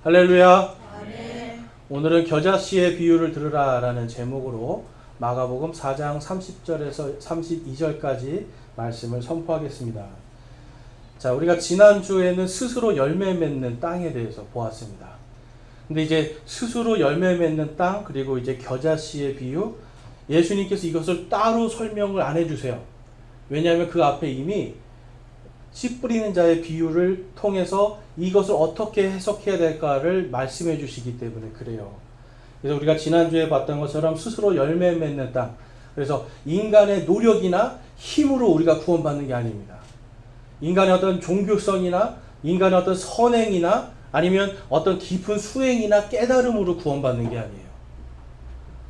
할렐루야. 아멘. 오늘은 겨자씨의 비유를 들으라 라는 제목으로 마가복음 4장 30절에서 32절까지 말씀을 선포하겠습니다. 자, 우리가 지난주에는 스스로 열매 맺는 땅에 대해서 보았습니다. 근데 이제 스스로 열매 맺는 땅, 그리고 이제 겨자씨의 비유, 예수님께서 이것을 따로 설명을 안 해주세요. 왜냐하면 그 앞에 이미 씨 뿌리는 자의 비유를 통해서 이것을 어떻게 해석해야 될까를 말씀해 주시기 때문에 그래요. 그래서 우리가 지난주에 봤던 것처럼 스스로 열매 맺는 땅, 그래서 인간의 노력이나 힘으로 우리가 구원받는 게 아닙니다. 인간의 어떤 종교성이나 인간의 어떤 선행이나 아니면 어떤 깊은 수행이나 깨달음으로 구원받는 게 아니에요.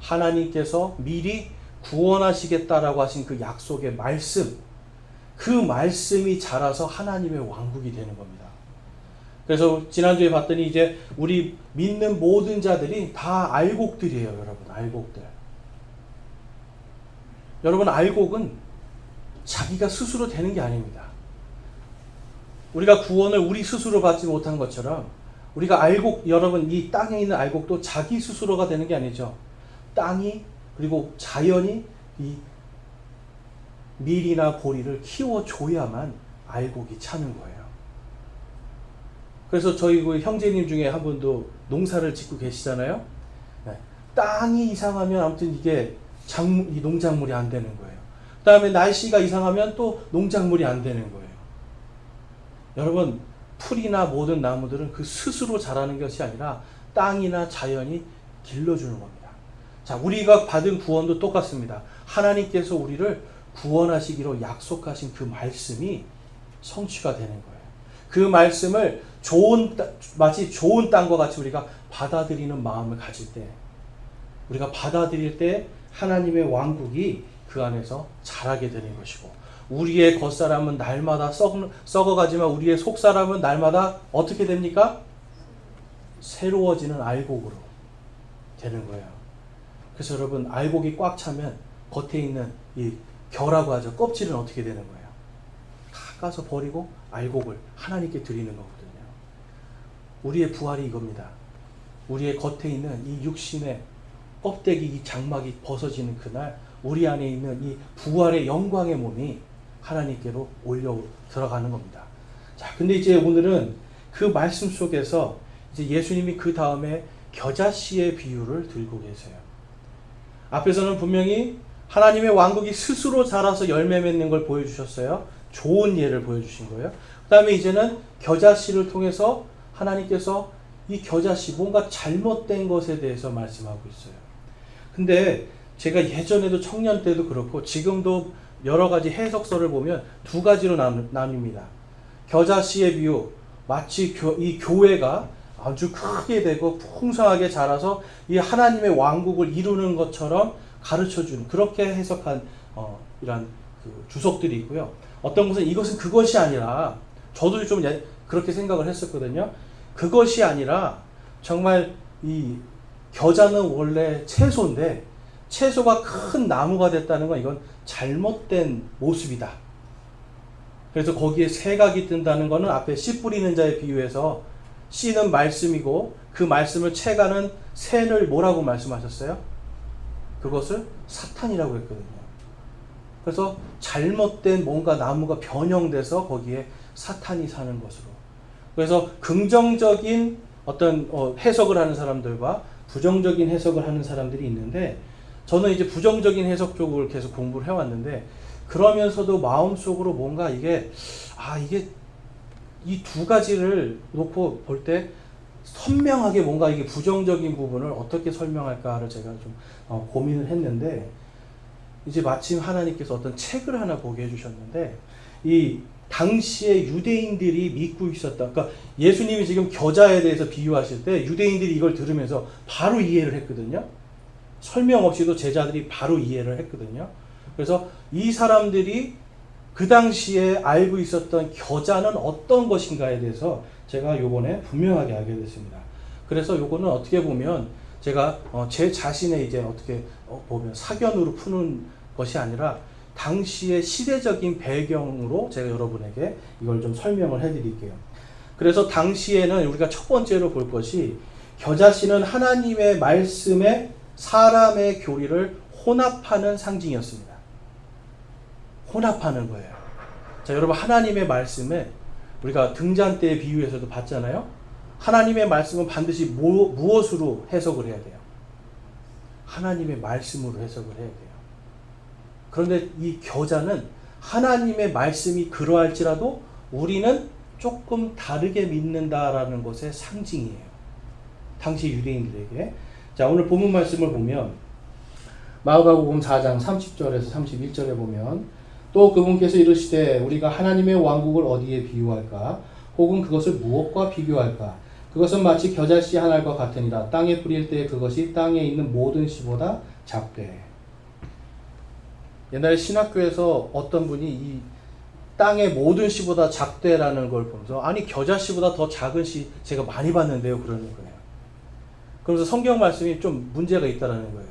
하나님께서 미리 구원하시겠다라고 하신 그 약속의 말씀, 그 말씀이 자라서 하나님의 왕국이 되는 겁니다. 그래서 지난주에 봤더니 이제 우리 믿는 모든 자들이 다 알곡들이에요, 여러분. 알곡들. 여러분, 알곡은 자기가 스스로 되는 게 아닙니다. 우리가 구원을 우리 스스로 받지 못한 것처럼 우리가 알곡, 여러분, 이 땅에 있는 알곡도 자기 스스로가 되는 게 아니죠. 땅이, 그리고 자연이 이 밀이나 보리를 키워줘야만 알곡이 차는 거예요. 그래서 저희 그 형제님 중에 한 분도 농사를 짓고 계시잖아요. 네. 땅이 이상하면 아무튼 이게 이 농작물이 안 되는 거예요. 그 다음에 날씨가 이상하면 또 농작물이 안 되는 거예요. 여러분, 풀이나 모든 나무들은 그 스스로 자라는 것이 아니라 땅이나 자연이 길러주는 겁니다. 자, 우리가 받은 구원도 똑같습니다. 하나님께서 우리를 구원하시기로 약속하신 그 말씀이 성취가 되는 거예요. 그 말씀을 마치 좋은 땅과 같이 우리가 받아들이는 마음을 가질 때, 우리가 받아들일 때 하나님의 왕국이 그 안에서 자라게 되는 것이고, 우리의 겉사람은 날마다 썩어가지만 우리의 속사람은 날마다 어떻게 됩니까? 새로워지는 알곡으로 되는 거예요. 그래서 여러분, 알곡이 꽉 차면 겉에 있는 이 겨라고 하죠. 껍질은 어떻게 되는 거예요? 다 까서 버리고 알곡을 하나님께 드리는 거거든요. 우리의 부활이 이겁니다. 우리의 겉에 있는 이 육신의 껍데기, 이 장막이 벗어지는 그날 우리 안에 있는 이 부활의 영광의 몸이 하나님께로 올려 들어가는 겁니다. 자, 근데 이제 오늘은 그 말씀 속에서 이제 예수님이 그 다음에 겨자씨의 비유를 들고 계세요. 앞에서는 분명히 하나님의 왕국이 스스로 자라서 열매 맺는 걸 보여주셨어요. 좋은 예를 보여주신 거예요. 그 다음에 이제는 겨자씨를 통해서 하나님께서 이 겨자씨, 뭔가 잘못된 것에 대해서 말씀하고 있어요. 근데 제가 예전에도 청년 때도 그렇고 지금도 여러 가지 해석서를 보면 두 가지로 나뉩니다. 겨자씨의 비유, 마치 이 교회가 아주 크게 되고 풍성하게 자라서 이 하나님의 왕국을 이루는 것처럼 가르쳐주는, 그렇게 해석한 이런 그 주석들이 있고요. 어떤 곳은 이것은 그것이 아니라, 저도 좀 그렇게 생각을 했었거든요. 그것이 아니라 정말 이 겨자는 원래 채소인데 채소가 큰 나무가 됐다는 건 이건 잘못된 모습이다. 그래서 거기에 새각이 뜬다는 것은 앞에 씨 뿌리는 자에 비유해서 씨는 말씀이고 그 말씀을 채가는 새를 뭐라고 말씀하셨어요? 그것을 사탄이라고 했거든요. 그래서 잘못된 뭔가 나무가 변형돼서 거기에 사탄이 사는 것으로. 그래서 긍정적인 어떤 해석을 하는 사람들과 부정적인 해석을 하는 사람들이 있는데, 저는 이제 부정적인 해석 쪽을 계속 공부를 해왔는데, 그러면서도 마음속으로 뭔가 이게 이 두 가지를 놓고 볼 때 선명하게 뭔가 이게 부정적인 부분을 어떻게 설명할까를 제가 좀 고민을 했는데, 이제 마침 하나님께서 어떤 책을 하나 보게 해주셨는데, 이 당시에 유대인들이 믿고 있었다. 그러니까 예수님이 지금 겨자에 대해서 비유하실 때 유대인들이 이걸 들으면서 바로 이해를 했거든요. 설명 없이도 제자들이 바로 이해를 했거든요. 그래서 이 사람들이 그 당시에 알고 있었던 겨자는 어떤 것인가에 대해서 제가 요번에 분명하게 알게 됐습니다. 그래서 요거는 어떻게 보면 제가 제 자신의 이제 어떻게 보면 사견으로 푸는 것이 아니라 당시의 시대적인 배경으로 제가 여러분에게 이걸 좀 설명을 해드릴게요. 그래서 당시에는 우리가 첫 번째로 볼 것이 겨자씨는 하나님의 말씀에 사람의 교리를 혼합하는 상징이었습니다. 혼합하는 거예요. 자, 여러분 하나님의 말씀에 우리가 등잔 때 비유에서도 봤잖아요. 하나님의 말씀은 반드시 무엇으로 해석을 해야 돼요? 하나님의 말씀으로 해석을 해야 돼요. 그런데 이 겨자는 하나님의 말씀이 그러할지라도 우리는 조금 다르게 믿는다라는 것의 상징이에요. 당시 유대인들에게. 자, 오늘 본문 말씀을 보면 마가복음 4장 30절에서 31절에 보면 또 그분께서 이르시되 우리가 하나님의 왕국을 어디에 비유할까? 혹은 그것을 무엇과 비교할까? 그것은 마치 겨자씨 한 알과 같으니라. 땅에 뿌릴 때 그것이 땅에 있는 모든 씨보다 작되. 옛날에 신학교에서 어떤 분이 이 땅의 모든 씨보다 작되라는 걸 보면서 아니 겨자씨보다 더 작은 씨 제가 많이 봤는데요 그러는 거예요. 그러면서 성경 말씀이 좀 문제가 있다라는 거예요.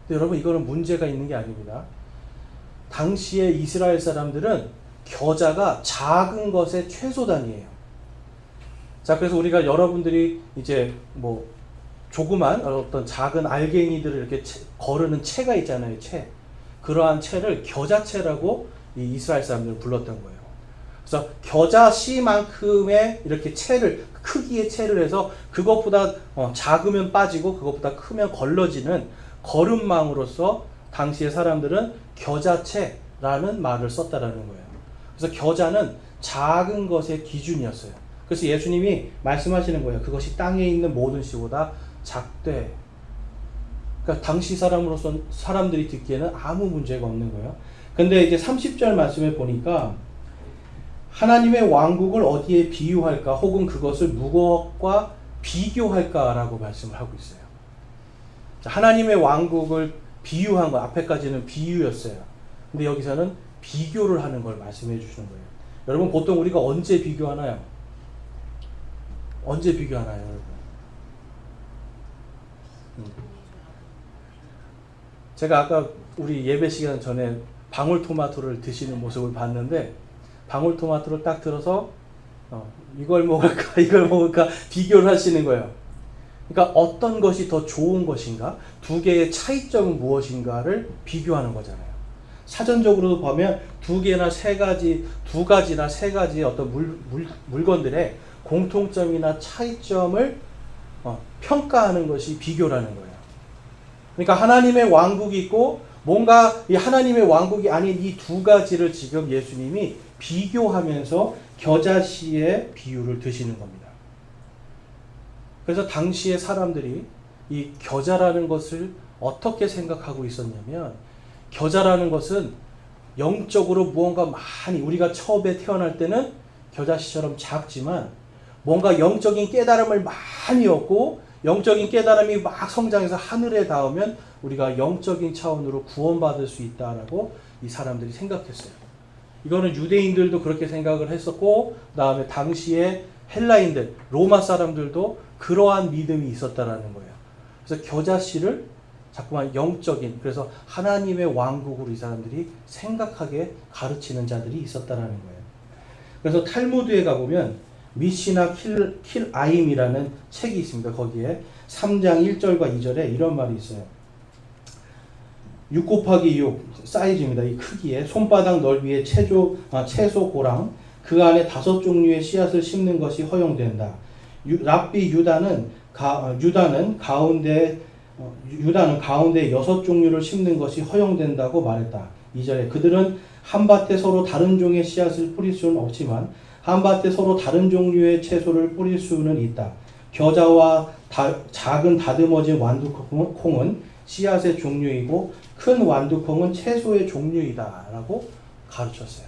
근데 여러분 이거는 문제가 있는 게 아닙니다. 당시에 이스라엘 사람들은 겨자가 작은 것의 최소단이에요. 자, 그래서 우리가 여러분들이 이제 뭐 조그만 어떤 작은 알갱이들을 이렇게 거르는 채가 있잖아요. 채. 그러한 채를 겨자채라고 이 이스라엘 사람들을 불렀던 거예요. 그래서 겨자씨만큼의 이렇게 채를 크기의 채를 해서 그것보다 작으면 빠지고 그것보다 크면 걸러지는 거름망으로서 당시의 사람들은 겨자채라는 말을 썼다라는 거예요. 그래서 겨자는 작은 것의 기준이었어요. 그래서 예수님이 말씀하시는 거예요. 그것이 땅에 있는 모든 씨보다 작되. 그러니까 당시 사람들이 듣기에는 아무 문제가 없는 거예요. 근데 이제 30절 말씀에 보니까 하나님의 왕국을 어디에 비유할까 혹은 그것을 무엇과 비교할까라고 말씀을 하고 있어요. 자, 하나님의 왕국을 비유한 거 앞에까지는 비유였어요. 근데 여기서는 비교를 하는 걸 말씀해 주시는 거예요. 여러분 보통 우리가 언제 비교하나요? 언제 비교하나요, 여러분? 제가 아까 우리 예배 시간 전에 방울토마토를 드시는 모습을 봤는데 방울토마토를 딱 들어서 이걸 먹을까 이걸 먹을까 비교를 하시는 거예요. 그러니까 어떤 것이 더 좋은 것인가, 두 개의 차이점은 무엇인가를 비교하는 거잖아요. 사전적으로도 보면 두 가지나 세 가지의 어떤 물건들의 공통점이나 차이점을 평가하는 것이 비교라는 거예요. 그러니까 하나님의 왕국이 있고 뭔가 이 하나님의 왕국이 아닌 이 두 가지를 지금 예수님이 비교하면서 겨자씨의 비유를 드시는 겁니다. 그래서 당시의 사람들이 이 겨자라는 것을 어떻게 생각하고 있었냐면 겨자라는 것은 영적으로 무언가 많이 우리가 처음에 태어날 때는 겨자씨처럼 작지만 뭔가 영적인 깨달음을 많이 얻고 영적인 깨달음이 막 성장해서 하늘에 닿으면 우리가 영적인 차원으로 구원받을 수 있다라고 이 사람들이 생각했어요. 이거는 유대인들도 그렇게 생각을 했었고 그 다음에 당시에 헬라인들, 로마 사람들도 그러한 믿음이 있었다라는 거예요. 그래서 겨자씨를 자꾸만 영적인, 그래서 하나님의 왕국으로 이 사람들이 생각하게 가르치는 자들이 있었다라는 거예요. 그래서 탈무드에 가보면 미시나 킬아임이라는 책이 있습니다. 거기에 3장 1절과 2절에 이런 말이 있어요. 6 곱하기 6 사이즈입니다. 이 크기에 손바닥 넓이의 채소 고랑 그 안에 5 종류의 씨앗을 심는 것이 허용된다. 랍비 유다는 가운데 6 종류를 심는 것이 허용된다고 말했다. 2절에 그들은 한 밭에 서로 다른 종의 씨앗을 뿌릴 수는 없지만 한 밭에 서로 다른 종류의 채소를 뿌릴 수는 있다. 겨자와 작은 다듬어진 완두콩은 씨앗의 종류이고 큰 완두콩은 채소의 종류이다 라고 가르쳤어요.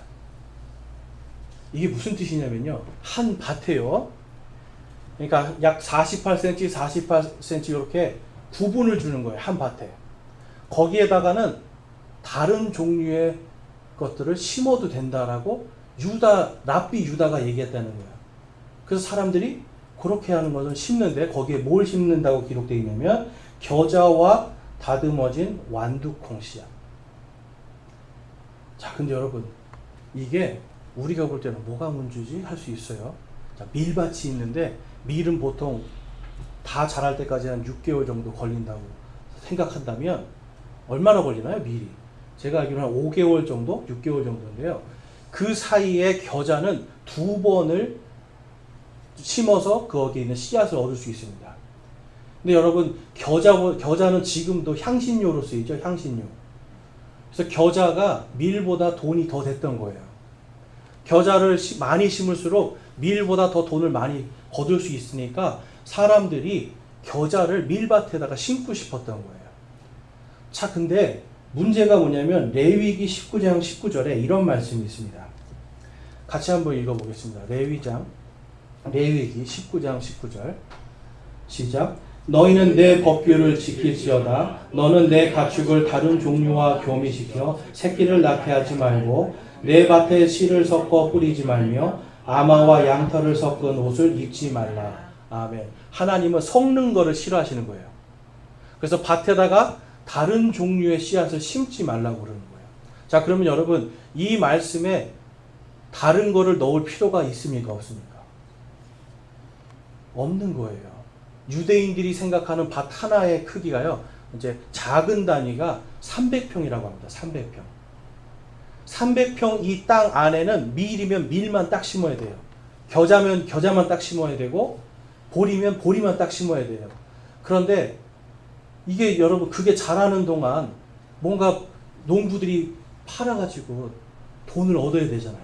이게 무슨 뜻이냐면요, 한 밭에요, 그러니까 약 48cm, 48cm 이렇게 구분을 주는 거예요. 한 밭에. 거기에다가는 다른 종류의 것들을 심어도 된다라고 랍비 유다가 얘기했다는 거예요. 그래서 사람들이 그렇게 하는 것을 심는데 거기에 뭘 심는다고 기록되어 있냐면 겨자와 다듬어진 완두콩 씨앗. 자, 근데 여러분 이게 우리가 볼 때는 뭐가 문제지 할 수 있어요. 자, 밀밭이 있는데 밀은 보통 다 자랄 때까지 한 6개월 정도 걸린다고 생각한다면 얼마나 걸리나요, 밀이? 제가 알기로는 한 5개월 정도, 6개월 정도인데요. 그 사이에 겨자는 2번을 심어서 거기에 있는 씨앗을 얻을 수 있습니다. 근데 여러분, 겨자는 지금도 향신료로 쓰이죠, 향신료. 그래서 겨자가 밀보다 돈이 더 됐던 거예요. 겨자를 많이 심을수록 밀보다 더 돈을 많이 거둘 수 있으니까 사람들이 겨자를 밀밭에다가 심고 싶었던 거예요. 자, 근데 문제가 뭐냐면 레위기 19장 19절에 이런 말씀이 있습니다. 같이 한번 읽어보겠습니다. 레위기 19장 19절 시작. 너희는 내 법규를 지킬지어다. 너는 내 가축을 다른 종류와 교미시켜 새끼를 낳게 하지 말고 내 밭에 씨를 섞어 뿌리지 말며 아마와 양털을 섞은 옷을 입지 말라. 아멘. 하나님은 섞는 거를 싫어하시는 거예요. 그래서 밭에다가 다른 종류의 씨앗을 심지 말라고 그러는 거예요. 자, 그러면 여러분, 이 말씀에 다른 거를 넣을 필요가 있습니까? 없습니까? 없는 거예요. 유대인들이 생각하는 밭 하나의 크기가요, 이제 작은 단위가 300평이라고 합니다. 300평. 300평 이 땅 안에는 밀이면 밀만 딱 심어야 돼요. 겨자면 겨자만 딱 심어야 되고, 보리면 보리만 딱 심어야 돼요. 그런데 이게 여러분, 그게 자라는 동안 뭔가 농부들이 팔아가지고 돈을 얻어야 되잖아요.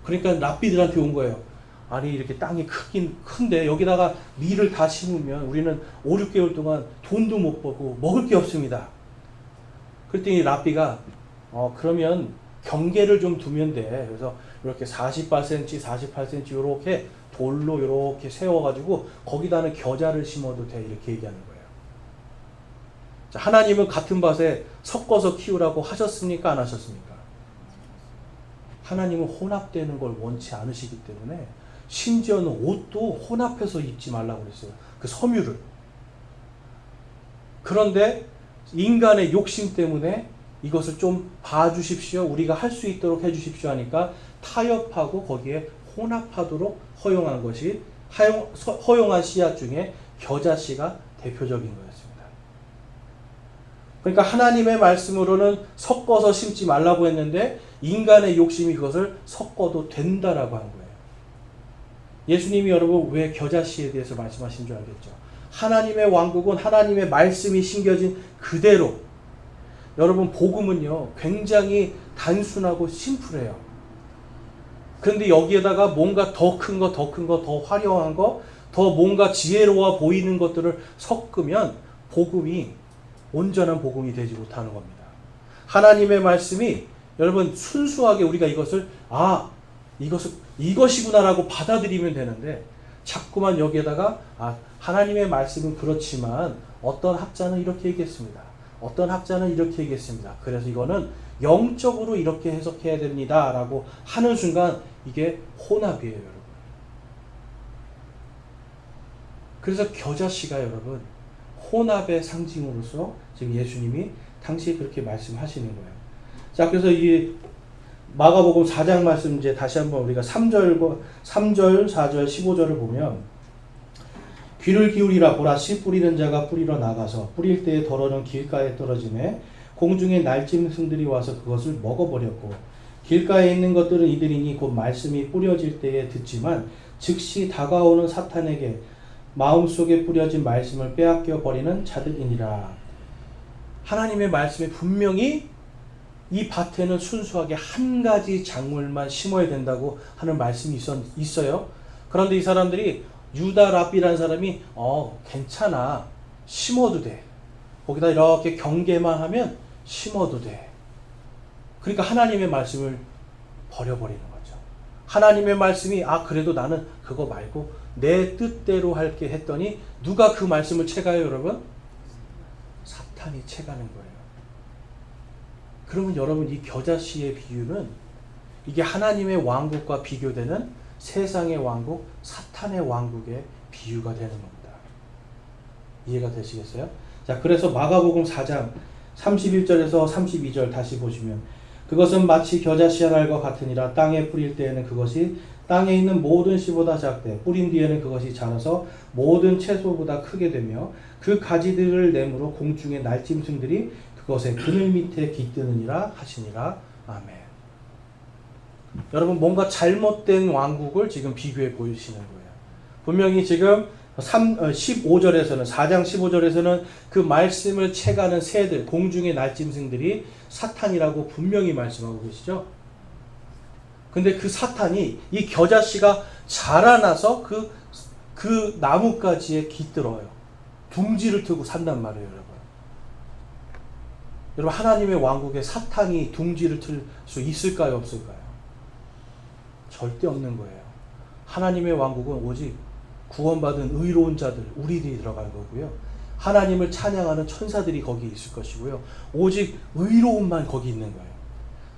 그러니까 랍비들한테 온 거예요. 아니, 이렇게 땅이 크긴 큰데 여기다가 밀을 다 심으면 우리는 5, 6개월 동안 돈도 못 벌고 먹을 게 없습니다. 그랬더니 랍비가 그러면 경계를 좀 두면 돼. 그래서 이렇게 48cm, 48cm 이렇게 돌로 이렇게 세워가지고 거기다는 겨자를 심어도 돼. 이렇게 얘기하는 거예요. 자, 하나님은 같은 밭에 섞어서 키우라고 하셨습니까? 안 하셨습니까? 하나님은 혼합되는 걸 원치 않으시기 때문에 심지어는 옷도 혼합해서 입지 말라고 그랬어요. 그 섬유를. 그런데 인간의 욕심 때문에 이것을 좀 봐주십시오. 우리가 할 수 있도록 해주십시오 하니까 타협하고 거기에 혼합하도록 허용한 것이 허용한 씨앗 중에 겨자씨가 대표적인 거였습니다. 그러니까 하나님의 말씀으로는 섞어서 심지 말라고 했는데 인간의 욕심이 그것을 섞어도 된다라고 한 거예요. 예수님이 여러분 왜 겨자씨에 대해서 말씀하신 줄 알겠죠? 하나님의 왕국은 하나님의 말씀이 심겨진 그대로. 여러분, 복음은요 굉장히 단순하고 심플해요. 그런데 여기에다가 뭔가 더 큰 거, 더 큰 거, 더 화려한 거, 더 뭔가 지혜로워 보이는 것들을 섞으면 복음이 온전한 복음이 되지 못하는 겁니다. 하나님의 말씀이 여러분 순수하게 우리가 이것을 이것이구나라고 받아들이면 되는데 자꾸만 여기에다가 하나님의 말씀은 그렇지만 어떤 학자는 이렇게 얘기했습니다. 어떤 학자는 이렇게 얘기했습니다. 그래서 이거는 영적으로 이렇게 해석해야 됩니다 라고 하는 순간 이게 혼합이에요, 여러분. 그래서 겨자씨가 여러분 혼합의 상징으로서 지금 예수님이 당시에 그렇게 말씀하시는 거예요. 자, 그래서 이 마가복음 4장 말씀 이제 다시 한번 우리가 3절, 4절, 15절을 보면 귀를 기울이라 보라 씨 뿌리는 자가 뿌리러 나가서 뿌릴 때에 덜어는 길가에 떨어지매 공중에 날짐승들이 와서 그것을 먹어버렸고 길가에 있는 것들은 이들이니 곧 말씀이 뿌려질 때에 듣지만 즉시 다가오는 사탄에게 마음속에 뿌려진 말씀을 빼앗겨 버리는 자들이니라. 하나님의 말씀에 분명히 이 밭에는 순수하게 한 가지 작물만 심어야 된다고 하는 말씀이 있어요. 그런데 이 사람들이 유다 랍비라는 사람이 괜찮아, 심어도 돼. 거기다 이렇게 경계만 하면 심어도 돼. 그러니까 하나님의 말씀을 버려버리는 거죠. 하나님의 말씀이 그래도 나는 그거 말고 내 뜻대로 할게 했더니 누가 그 말씀을 채가요, 여러분? 사탄이 채가는 거예요. 그러면 여러분 이 겨자씨의 비유는 이게 하나님의 왕국과 비교되는 세상의 왕국, 사탄의 왕국의 비유가 되는 겁니다. 이해가 되시겠어요? 자, 그래서 마가복음 4장 31절에서 32절 다시 보시면 그것은 마치 겨자씨 한 알과 같으니라. 땅에 뿌릴 때에는 그것이 땅에 있는 모든 씨보다 작되 뿌린 뒤에는 그것이 자라서 모든 채소보다 크게 되며 그 가지들을 내므로 공중의 날짐승들이 그것의 그늘 밑에 깃드느니라 하시니라. 아멘. 여러분, 뭔가 잘못된 왕국을 지금 비교해 보이시는 거예요. 분명히 지금 15절에서는 4장 15절에서는 그 말씀을 채가는 새들, 공중의 날짐승들이 사탄이라고 분명히 말씀하고 계시죠. 근데 그 사탄이 이 겨자씨가 자라나서 그 나뭇가지에 깃들어요. 둥지를 트고 산단 말이에요, 여러분. 여러분, 하나님의 왕국에 사탄이 둥지를 틀 수 있을까요, 없을까요? 절대 없는 거예요. 하나님의 왕국은 오직 구원받은 의로운 자들, 우리들이 들어갈 거고요. 하나님을 찬양하는 천사들이 거기 있을 것이고요. 오직 의로움만 거기 있는 거예요.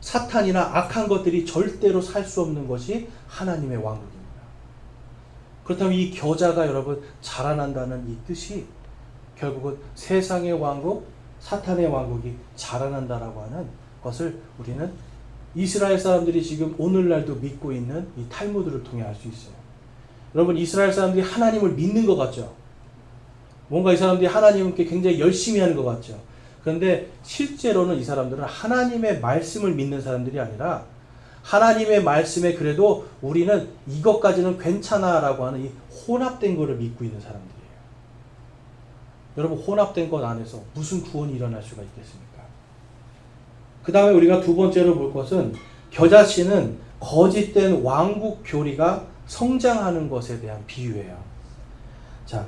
사탄이나 악한 것들이 절대로 살 수 없는 것이 하나님의 왕국입니다. 그렇다면 이 겨자가 여러분 자라난다는 이 뜻이 결국은 세상의 왕국, 사탄의 왕국이 자라난다라고 하는 것을 우리는 이스라엘 사람들이 지금 오늘날도 믿고 있는 이 탈무드를 통해 알 수 있어요. 여러분, 이스라엘 사람들이 하나님을 믿는 것 같죠? 뭔가 이 사람들이 하나님께 굉장히 열심히 하는 것 같죠? 그런데 실제로는 이 사람들은 하나님의 말씀을 믿는 사람들이 아니라 하나님의 말씀에 그래도 우리는 이것까지는 괜찮아 라고 하는 이 혼합된 것을 믿고 있는 사람들이에요. 여러분, 혼합된 것 안에서 무슨 구원이 일어날 수가 있겠습니까? 그 다음에 우리가 두 번째로 볼 것은 겨자씨는 거짓된 왕국 교리가 성장하는 것에 대한 비유예요. 자,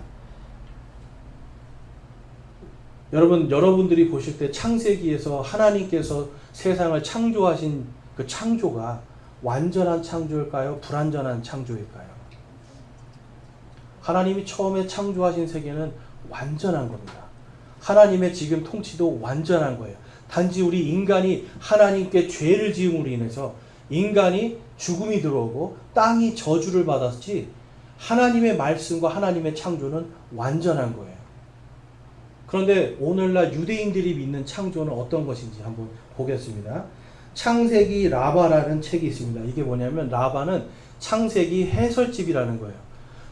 여러분들이 보실 때 창세기에서 하나님께서 세상을 창조하신 그 창조가 완전한 창조일까요? 불완전한 창조일까요? 하나님이 처음에 창조하신 세계는 완전한 겁니다. 하나님의 지금 통치도 완전한 거예요. 단지 우리 인간이 하나님께 죄를 지음으로 인해서 인간이 죽음이 들어오고 땅이 저주를 받았지 하나님의 말씀과 하나님의 창조는 완전한 거예요. 그런데 오늘날 유대인들이 믿는 창조는 어떤 것인지 한번 보겠습니다. 창세기 라바라는 책이 있습니다. 이게 뭐냐면 라바는 창세기 해설집이라는 거예요.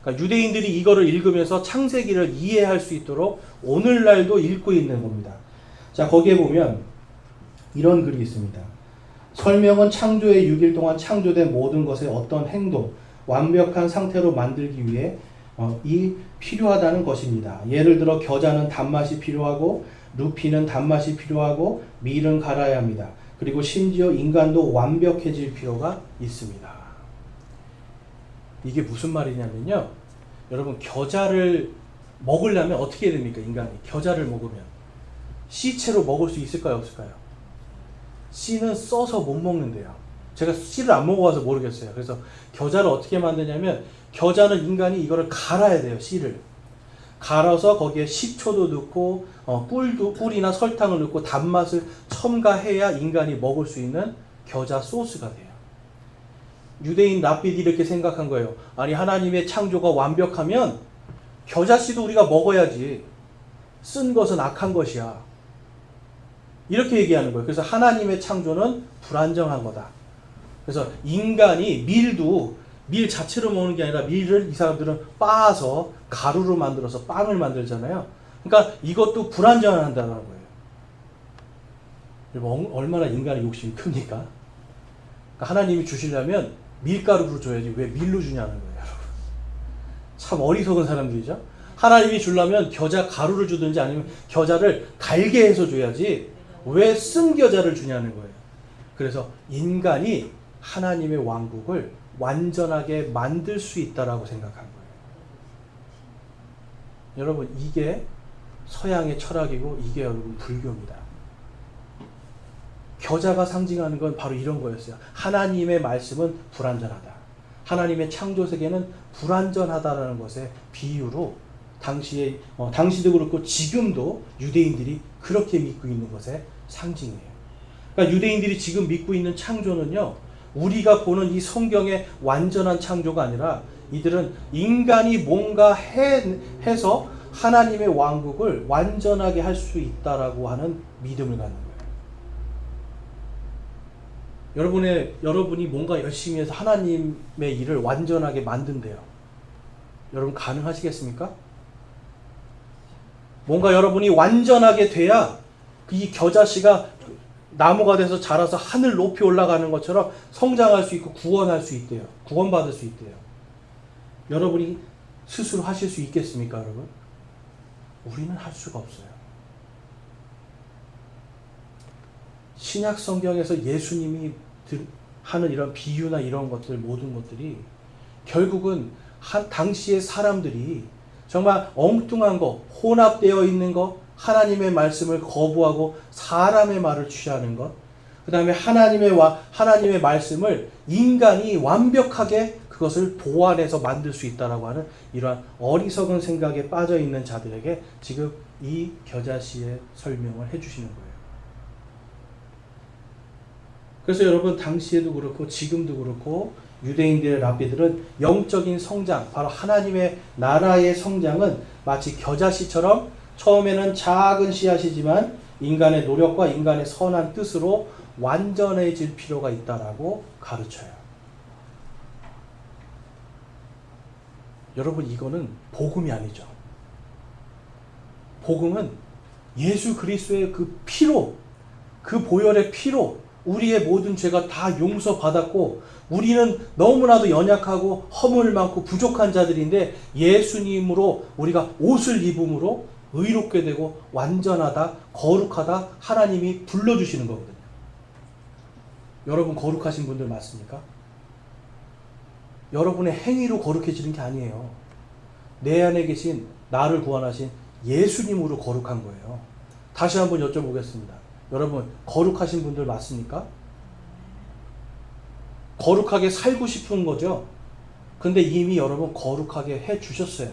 그러니까 유대인들이 이거를 읽으면서 창세기를 이해할 수 있도록 오늘날도 읽고 있는 겁니다. 자, 거기에 보면 이런 글이 있습니다. 설명은 창조의 6일 동안 창조된 모든 것의 어떤 행동, 완벽한 상태로 만들기 위해 이 필요하다는 것입니다. 예를 들어 겨자는 단맛이 필요하고 루피는 단맛이 필요하고 밀은 갈아야 합니다. 그리고 심지어 인간도 완벽해질 필요가 있습니다. 이게 무슨 말이냐면요. 여러분, 겨자를 먹으려면 어떻게 해야 됩니까? 인간이 겨자를 먹으면 씨채로 먹을 수 있을까요? 없을까요? 씨는 써서 못 먹는데요. 제가 씨를 안 먹어봐서 모르겠어요. 그래서 겨자를 어떻게 만드냐면 겨자는 인간이 이거를 갈아야 돼요. 씨를 갈아서 거기에 식초도 넣고 꿀이나 설탕을 넣고 단맛을 첨가해야 인간이 먹을 수 있는 겨자 소스가 돼요. 유대인 랍비들이 이렇게 생각한 거예요. 아니, 하나님의 창조가 완벽하면 겨자씨도 우리가 먹어야지. 쓴 것은 악한 것이야. 이렇게 얘기하는 거예요. 그래서 하나님의 창조는 불안정한 거다. 그래서 인간이 밀 자체로 먹는 게 아니라 밀을 이 사람들은 빻아서 가루로 만들어서 빵을 만들잖아요. 그러니까 이것도 불안정한다는 거예요. 여러분, 얼마나 인간의 욕심이 큽니까? 그러니까 하나님이 주시려면 밀가루로 줘야지 왜 밀로 주냐는 거예요. 여러분, 참 어리석은 사람들이죠. 하나님이 주려면 겨자 가루를 주든지 아니면 겨자를 달게 해서 줘야지 왜 쓴 겨자를 주냐는 거예요. 그래서 인간이 하나님의 왕국을 완전하게 만들 수 있다라고 생각한 거예요. 여러분, 이게 서양의 철학이고 이게 여러분 불교입니다. 겨자가 상징하는 건 바로 이런 거였어요. 하나님의 말씀은 불완전하다. 하나님의 창조 세계는 불완전하다라는 것의 비유로 당시도 그렇고 지금도 유대인들이 그렇게 믿고 있는 것의 상징이에요. 그러니까 유대인들이 지금 믿고 있는 창조는요, 우리가 보는 이 성경의 완전한 창조가 아니라 이들은 인간이 뭔가 해서 하나님의 왕국을 완전하게 할 수 있다라고 하는 믿음을 갖는 거예요. 여러분이 뭔가 열심히 해서 하나님의 일을 완전하게 만든대요. 여러분 가능하시겠습니까? 뭔가 여러분이 완전하게 돼야 이 겨자씨가 나무가 돼서 자라서 하늘 높이 올라가는 것처럼 성장할 수 있고 구원할 수 있대요. 구원받을 수 있대요. 여러분이 스스로 하실 수 있겠습니까, 여러분? 우리는 할 수가 없어요. 신약 성경에서 예수님이 하는 이런 비유나 이런 것들, 모든 것들이 결국은 당시의 사람들이 정말 엉뚱한 거, 혼합되어 있는 거, 하나님의 말씀을 거부하고 사람의 말을 취하는 것, 그 다음에 하나님의 말씀을 인간이 완벽하게 그것을 보완해서 만들 수 있다라고 하는 이러한 어리석은 생각에 빠져 있는 자들에게 지금 이 겨자씨의 설명을 해주시는 거예요. 그래서 여러분 당시에도 그렇고 지금도 그렇고 유대인들의 랍비들은 영적인 성장, 바로 하나님의 나라의 성장은 마치 겨자씨처럼 처음에는 작은 씨앗이지만 인간의 노력과 인간의 선한 뜻으로 완전해질 필요가 있다라고 가르쳐요. 여러분 이거는 복음이 아니죠. 복음은 예수 그리스도의 그 피로, 그 보혈의 피로 우리의 모든 죄가 다 용서받았고 우리는 너무나도 연약하고 허물 많고 부족한 자들인데 예수님으로 우리가 옷을 입음으로 의롭게 되고 완전하다, 거룩하다 하나님이 불러주시는 거거든요. 여러분 거룩하신 분들 맞습니까? 여러분의 행위로 거룩해지는 게 아니에요. 내 안에 계신 나를 구원하신 예수님으로 거룩한 거예요. 다시 한번 여쭤보겠습니다. 여러분 거룩하신 분들 맞습니까? 거룩하게 살고 싶은 거죠. 근데 이미 여러분 거룩하게 해 주셨어요.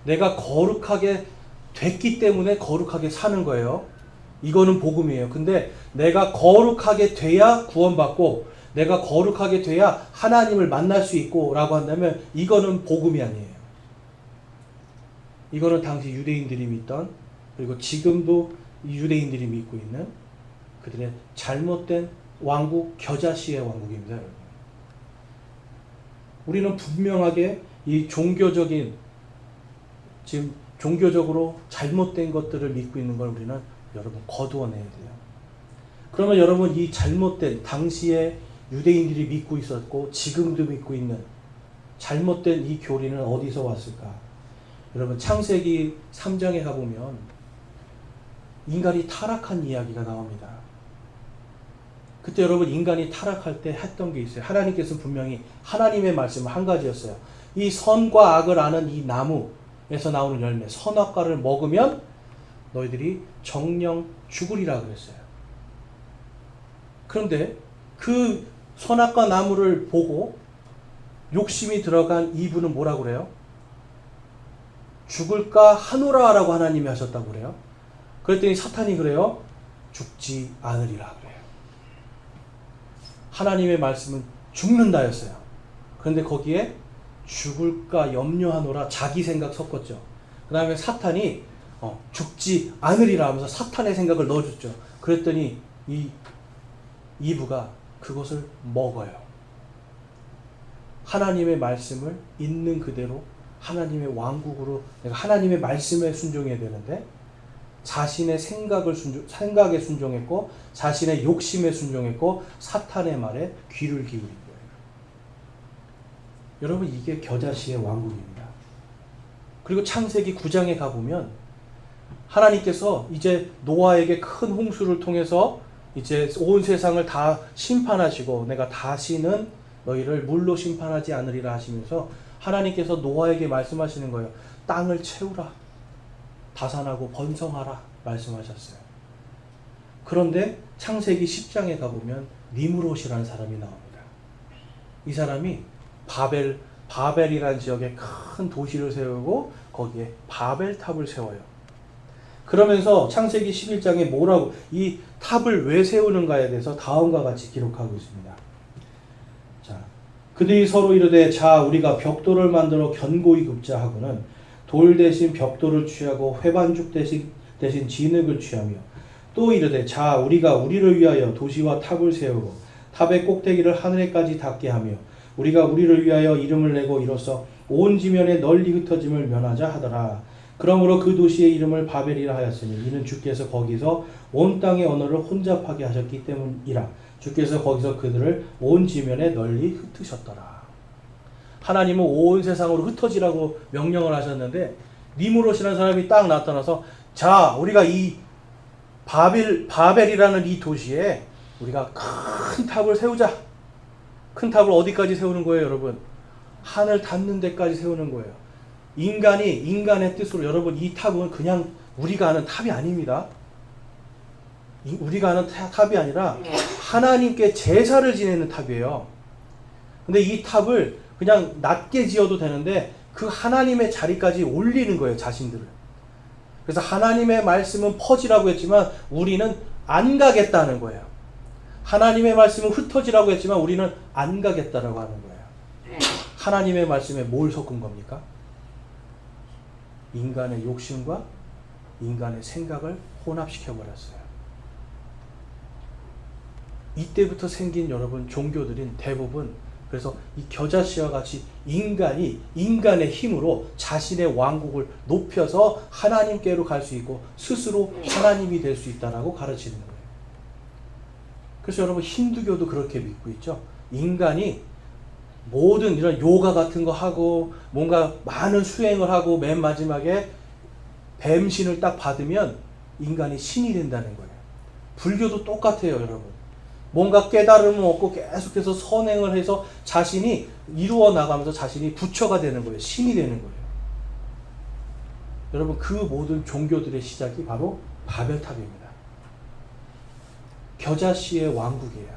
내가 거룩하게 됐기 때문에 거룩하게 사는 거예요. 이거는 복음이에요. 근데 내가 거룩하게 돼야 구원받고 내가 거룩하게 돼야 하나님을 만날 수 있고 라고 한다면 이거는 복음이 아니에요. 이거는 당시 유대인들이 믿던, 그리고 지금도 유대인들이 믿고 있는 그들의 잘못된 왕국, 겨자씨의 왕국입니다. 여러분. 우리는 분명하게 이 지금 종교적으로 잘못된 것들을 믿고 있는 걸 우리는 여러분 거두어내야 돼요. 그러면 여러분 이 잘못된 당시에 유대인들이 믿고 있었고 지금도 믿고 있는 잘못된 이 교리는 어디서 왔을까? 여러분 창세기 3장에 가보면 인간이 타락한 이야기가 나옵니다. 그때 여러분 인간이 타락할 때 했던 게 있어요. 하나님께서 분명히 하나님의 말씀은 한 가지였어요. 이 선과 악을 아는 이 나무에서 나오는 열매 선악과를 먹으면 너희들이 정령 죽으리라 그랬어요. 그런데 그 선악과 나무를 보고 욕심이 들어간 이브는 뭐라고 그래요? 죽을까 하노라라고 하나님이 하셨다고 그래요. 그랬더니 사탄이 그래요. 죽지 않으리라 그래요. 하나님의 말씀은 죽는다였어요. 그런데 거기에 죽을까 염려하노라 자기 생각 섞었죠. 그 다음에 사탄이 죽지 않으리라 하면서 사탄의 생각을 넣어줬죠. 그랬더니 이 이브가 그것을 먹어요. 하나님의 말씀을 있는 그대로 하나님의 왕국으로 내가 하나님의 말씀에 순종해야 되는데 자신의 생각에 순종했고 자신의 욕심에 순종했고 사탄의 말에 귀를 기울인 거예요. 여러분 이게 겨자씨의 왕국입니다. 그리고 창세기 9장에 가보면 하나님께서 이제 노아에게 큰 홍수를 통해서 이제 온 세상을 다 심판하시고 내가 다시는 너희를 물로 심판하지 않으리라 하시면서 하나님께서 노아에게 말씀하시는 거예요. 땅을 채우라. 다산하고 번성하라 말씀하셨어요. 그런데 창세기 10장에 가보면 니므롯이라는 사람이 나옵니다. 이 사람이 바벨이라는 지역에 큰 도시를 세우고 거기에 바벨탑을 세워요. 그러면서 창세기 11장에 뭐라고 이 탑을 왜 세우는가에 대해서 다음과 같이 기록하고 있습니다. 자, 그들이 서로 이르되 자 우리가 벽돌을 만들어 견고히 굽자 하고는 돌 대신 벽돌을 취하고 회반죽 대신 진흙을 취하며 또 이르되 자 우리가 우리를 위하여 도시와 탑을 세우고 탑의 꼭대기를 하늘에까지 닿게 하며 우리가 우리를 위하여 이름을 내고 이로써 온 지면에 널리 흩어짐을 면하자 하더라. 그러므로 그 도시의 이름을 바벨이라 하였으니 이는 주께서 거기서 온 땅의 언어를 혼잡하게 하셨기 때문이라. 주께서 거기서 그들을 온 지면에 널리 흩으셨더라. 하나님은 온 세상으로 흩어지라고 명령을 하셨는데 니무롯이라는 사람이 딱 나타나서 자 우리가 이 바벨이라는 이 도시에 우리가 큰 탑을 세우자. 큰 탑을 어디까지 세우는 거예요 여러분? 하늘 닿는 데까지 세우는 거예요. 인간이 인간의 뜻으로 여러분 이 탑은 그냥 우리가 아는 탑이 아닙니다. 우리가 아는 탑이 아니라 하나님께 제사를 지내는 탑이에요. 근데 이 탑을 그냥 낮게 지어도 되는데 그 하나님의 자리까지 올리는 거예요 자신들을. 그래서 하나님의 말씀은 퍼지라고 했지만 우리는 안 가겠다는 거예요. 하나님의 말씀은 흩어지라고 했지만 우리는 안 가겠다라고 하는 거예요. 하나님의 말씀에 뭘 섞은 겁니까? 인간의 욕심과 인간의 생각을 혼합시켜버렸어요. 이때부터 생긴 여러분 종교들인 대부분 그래서 이 겨자씨와 같이 인간이 인간의 힘으로 자신의 왕국을 높여서 하나님께로 갈 수 있고 스스로 하나님이 될 수 있다라고 가르치는 거예요. 그래서 여러분 힌두교도 그렇게 믿고 있죠. 인간이 모든 이런 요가 같은 거 하고 뭔가 많은 수행을 하고 맨 마지막에 뱀신을 딱 받으면 인간이 신이 된다는 거예요. 불교도 똑같아요 여러분. 뭔가 깨달음을 얻고 계속해서 선행을 해서 자신이 이루어 나가면서 자신이 부처가 되는 거예요. 신이 되는 거예요. 여러분 그 모든 종교들의 시작이 바로 바벨탑입니다. 겨자씨의 왕국이에요.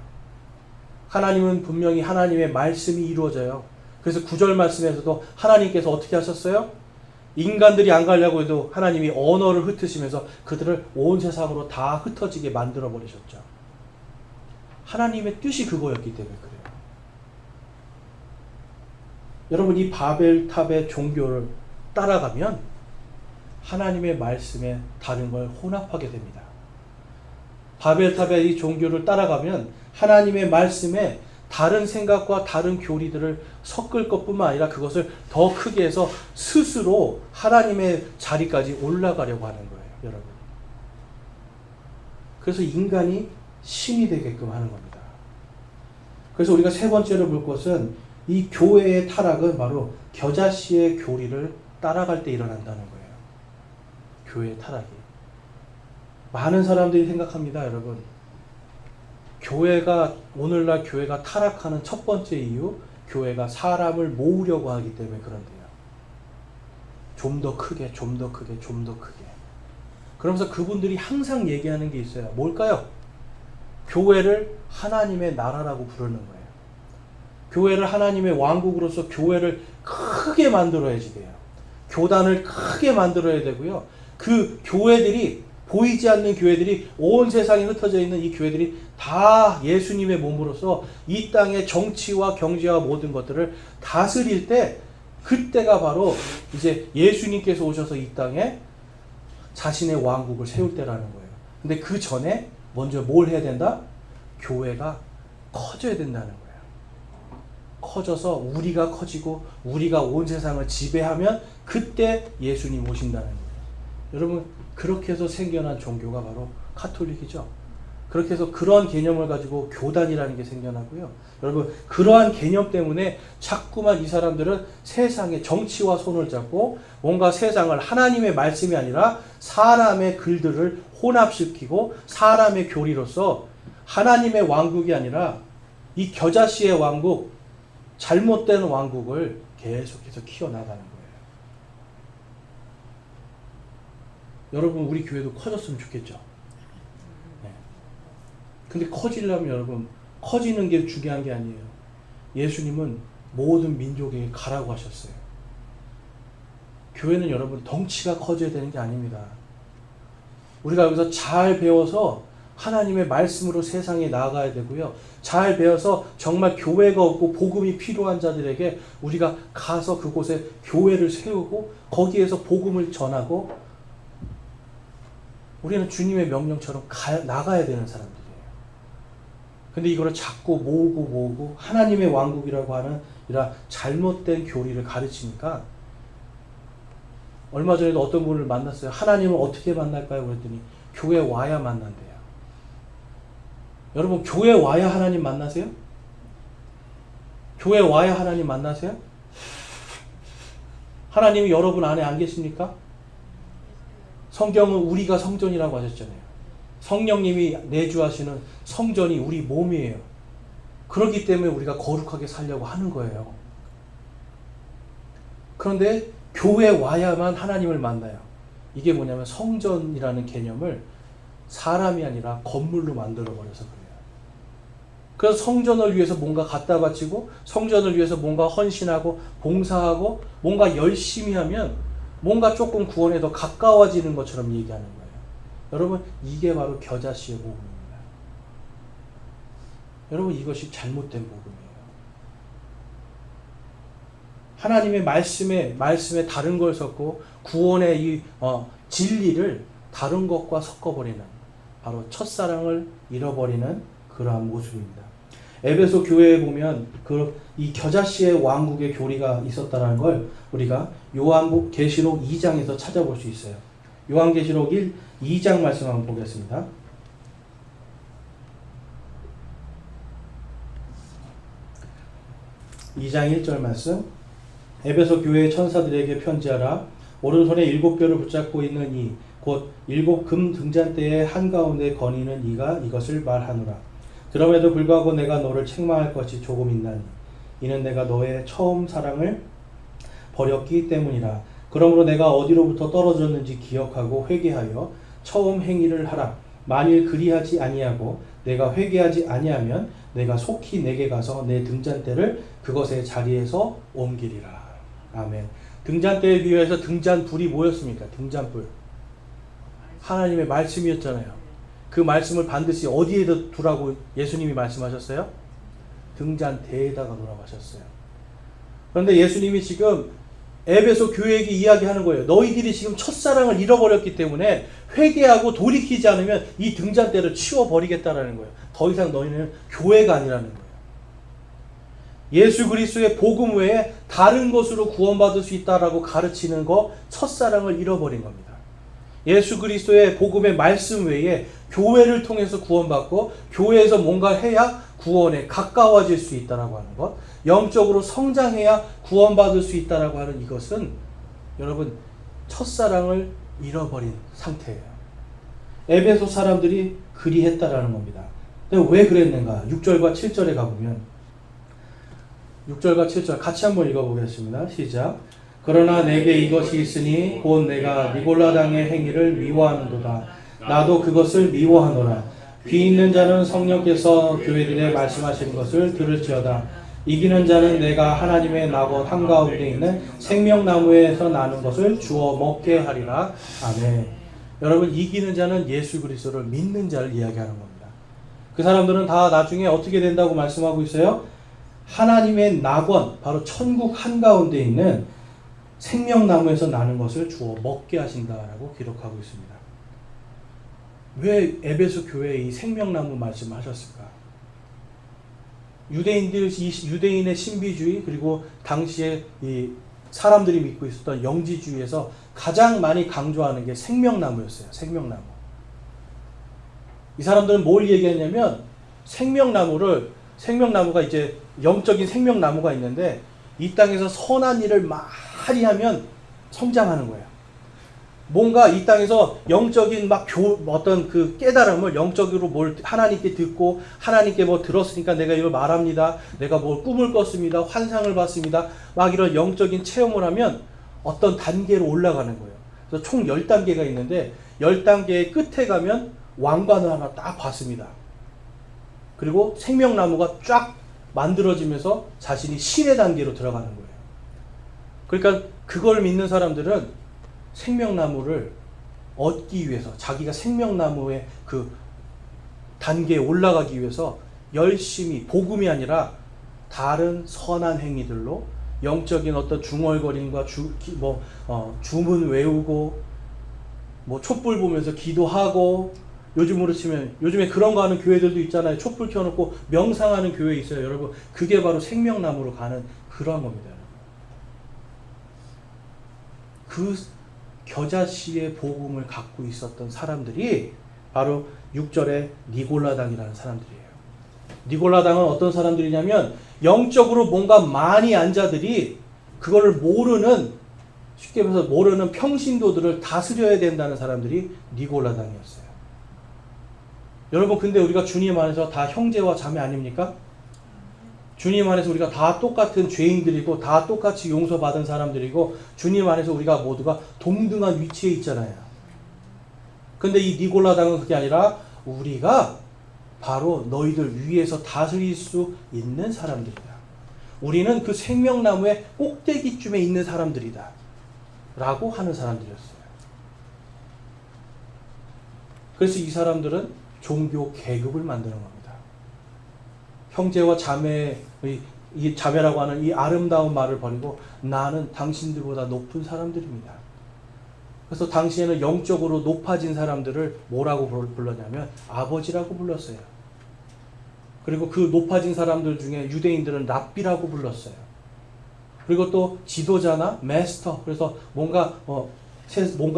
하나님은 분명히 하나님의 말씀이 이루어져요. 그래서 9절 말씀에서도 하나님께서 어떻게 하셨어요? 인간들이 안 가려고 해도 하나님이 언어를 흩으시면서 그들을 온 세상으로 다 흩어지게 만들어 버리셨죠. 하나님의 뜻이 그거였기 때문에 그래요. 여러분 이 바벨탑의 종교를 따라가면 하나님의 말씀에 다른 걸 혼합하게 됩니다. 바벨탑의 이 종교를 따라가면 하나님의 말씀에 다른 생각과 다른 교리들을 섞을 것뿐만 아니라 그것을 더 크게 해서 스스로 하나님의 자리까지 올라가려고 하는 거예요, 여러분. 그래서 인간이 신이 되게끔 하는 겁니다. 그래서 우리가 세 번째로 볼 것은 이 교회의 타락은 바로 겨자씨의 교리를 따라갈 때 일어난다는 거예요. 교회의 타락이. 많은 사람들이 생각합니다, 여러분. 오늘날 교회가 타락하는 첫 번째 이유, 교회가 사람을 모으려고 하기 때문에 그런데요. 좀 더 크게, 좀 더 크게, 좀 더 크게. 그러면서 그분들이 항상 얘기하는 게 있어요. 뭘까요? 교회를 하나님의 나라라고 부르는 거예요. 교회를 하나님의 왕국으로서 교회를 크게 만들어야지 돼요. 교단을 크게 만들어야 되고요. 그 교회들이 보이지 않는 교회들이 온 세상에 흩어져 있는 이 교회들이 다 예수님의 몸으로서 이 땅의 정치와 경제와 모든 것들을 다스릴 때 그때가 바로 이제 예수님께서 오셔서 이 땅에 자신의 왕국을 세울 때라는 거예요. 근데 그 전에 먼저 뭘 해야 된다? 교회가 커져야 된다는 거예요. 커져서 우리가 커지고 우리가 온 세상을 지배하면 그때 예수님 오신다는 거예요. 여러분 그렇게 해서 생겨난 종교가 바로 카톨릭이죠. 그렇게 해서 그러한 개념을 가지고 교단이라는 게 생겨나고요. 여러분 그러한 개념 때문에 자꾸만 이 사람들은 세상의 정치와 손을 잡고 뭔가 세상을 하나님의 말씀이 아니라 사람의 글들을 혼합시키고 사람의 교리로서 하나님의 왕국이 아니라 이 겨자씨의 왕국, 잘못된 왕국을 계속해서 키워나가는 거예요. 여러분 우리 교회도 커졌으면 좋겠죠. 네. 근데 커지려면 여러분 커지는 게 중요한 게 아니에요. 예수님은 모든 민족에게 가라고 하셨어요. 교회는 여러분 덩치가 커져야 되는 게 아닙니다. 우리가 여기서 잘 배워서 하나님의 말씀으로 세상에 나아가야 되고요. 잘 배워서 정말 교회가 없고 복음이 필요한 자들에게 우리가 가서 그곳에 교회를 세우고 거기에서 복음을 전하고 우리는 주님의 명령처럼 나가야 되는 사람들이에요. 근데 이거를 자꾸 모으고 하나님의 왕국이라고 하는 이런 잘못된 교리를 가르치니까 얼마 전에도 어떤 분을 만났어요. 하나님을 어떻게 만날까요? 그랬더니 교회 와야 만난대요. 여러분 교회 와야 하나님 만나세요? 교회 와야 하나님 만나세요? 하나님이 여러분 안에 안 계십니까? 성경은 우리가 성전이라고 하셨잖아요. 성령님이 내주하시는 성전이 우리 몸이에요. 그렇기 때문에 우리가 거룩하게 살려고 하는 거예요. 그런데 교회 와야만 하나님을 만나요. 이게 뭐냐면 성전이라는 개념을 사람이 아니라 건물로 만들어버려서 그래요. 그래서 성전을 위해서 뭔가 갖다 바치고 성전을 위해서 뭔가 헌신하고 봉사하고 뭔가 열심히 하면 뭔가 조금 구원에 더 가까워지는 것처럼 얘기하는 거예요. 여러분 이게 바로 겨자씨의 복음입니다. 여러분 이것이 잘못된 복음이에요. 하나님의 말씀에 다른 걸 섞고 구원의 이 진리를 다른 것과 섞어버리는 바로 첫사랑을 잃어버리는 그러한 모습입니다. 에베소 교회에 보면 이 겨자씨의 왕국의 교리가 있었다는 걸 우리가 요한계시록 2장에서 찾아볼 수 있어요. 요한계시록 2장 말씀 한번 보겠습니다. 2장 1절 말씀. 에베소 교회의 천사들에게 편지하라. 오른손에 7뼈를 붙잡고 있는 이 곧 7 금 등잔대의 한가운데 거니는 이가 이것을 말하노라. 그럼에도 불구하고 내가 너를 책망할 것이 조금 있나니 이는 내가 너의 처음 사랑을 버렸기 때문이라. 그러므로 내가 어디로부터 떨어졌는지 기억하고 회개하여 처음 행위를 하라. 만일 그리하지 아니하고 내가 회개하지 아니하면 내가 속히 내게 가서 내 등잔대를 그것의 자리에서 옮기리라. 아멘. 등잔대에 비유해서 등잔불이 뭐였습니까? 등잔불. 하나님의 말씀이었잖아요. 그 말씀을 반드시 어디에다 두라고 예수님이 말씀하셨어요? 등잔대에다가 놓으라고 하셨어요. 그런데 예수님이 지금 에베소 교회에게 이야기하는 거예요. 너희들이 지금 첫사랑을 잃어버렸기 때문에 회개하고 돌이키지 않으면 이 등잔대를 치워버리겠다라는 거예요. 더 이상 너희는 교회가 아니라는 거예요. 예수 그리스도의 복음 외에 다른 것으로 구원받을 수 있다라고 가르치는 거 첫사랑을 잃어버린 겁니다. 예수 그리스도의 복음의 말씀 외에 교회를 통해서 구원받고 교회에서 뭔가 해야 구원에 가까워질 수 있다라고 하는 것, 영적으로 성장해야 구원받을 수 있다라고 하는 이것은 여러분 첫사랑을 잃어버린 상태예요. 에베소 사람들이 그리했다라는 겁니다. 근데 왜 그랬는가? 6절과 7절에 가보면 6절과 7절 같이 한번 읽어보겠습니다. 시작. 그러나 내게 이것이 있으니 곧 내가 니골라당의 행위를 미워하는도다. 나도 그것을 미워하노라. 귀 있는 자는 성령께서 교회들에 말씀하시는 것을 들을지어다. 이기는 자는 내가 하나님의 나곧 한가운데 있는 생명나무에서 나는 것을 주어 먹게 하리라. 아멘. 여러분 이기는 자는 예수 그리스도를 믿는 자를 이야기하는 겁니다. 그 사람들은 다 나중에 어떻게 된다고 말씀하고 있어요? 하나님의 낙원, 바로 천국 한가운데 있는 생명나무에서 나는 것을 주어 먹게 하신다라고 기록하고 있습니다. 왜 에베소 교회에 이 생명나무 말씀하셨을까? 유대인의 신비주의 그리고 당시에 이 사람들이 믿고 있었던 영지주의에서 가장 많이 강조하는 게 생명나무였어요. 생명나무. 이 사람들은 뭘 얘기했냐면 생명나무가 이제 영적인 생명나무가 있는데 이 땅에서 선한 일을 많이 하면 성장하는 거예요. 뭔가 이 땅에서 영적인 어떤 그 깨달음을 영적으로 뭘 하나님께 듣고 하나님께 뭐 들었으니까 내가 이걸 말합니다. 내가 뭘 꿈을 꿨습니다. 환상을 봤습니다. 막 이런 영적인 체험을 하면 어떤 단계로 올라가는 거예요. 그래서 총 10단계가 있는데 10단계의 끝에 가면 왕관을 하나 딱 봤습니다. 그리고 생명나무가 쫙 만들어지면서 자신이 신의 단계로 들어가는 거예요. 그러니까 그걸 믿는 사람들은 생명나무를 얻기 위해서 자기가 생명나무의 그 단계에 올라가기 위해서 열심히 복음이 아니라 다른 선한 행위들로 영적인 어떤 중얼거림과 주문 외우고 뭐 촛불 보면서 기도하고 요즘으로 치면 요즘에 그런 거 하는 교회들도 있잖아요. 촛불 켜놓고 명상하는 교회 있어요. 여러분 그게 바로 생명나무로 가는 그러한 겁니다. 여러분. 그 겨자씨의 복음을 갖고 있었던 사람들이 바로 6절에 니골라당이라는 사람들이에요. 니골라당은 어떤 사람들이냐면 영적으로 뭔가 많이 안 자들이 그거를 모르는, 쉽게 말해서 모르는 평신도들을 다스려야 된다는 사람들이 니골라당이었어요. 여러분 근데 우리가 주님 안에서 다 형제와 자매 아닙니까? 주님 안에서 우리가 다 똑같은 죄인들이고 다 똑같이 용서받은 사람들이고 주님 안에서 우리가 모두가 동등한 위치에 있잖아요. 근데 이 니골라당은 그게 아니라 우리가 바로 너희들 위에서 다스릴 수 있는 사람들이다. 우리는 그 생명나무의 꼭대기쯤에 있는 사람들이다. 라고 하는 사람들이었어요. 그래서 이 사람들은 종교 계급을 만드는 겁니다. 형제와 자매의 이 자매라고 하는 이 아름다운 말을 버리고 나는 당신들보다 높은 사람들입니다. 그래서 당시에는 영적으로 높아진 사람들을 뭐라고 불렀냐면 아버지라고 불렀어요. 그리고 그 높아진 사람들 중에 유대인들은 랍비라고 불렀어요. 그리고 또 지도자나 마스터, 그래서 뭔가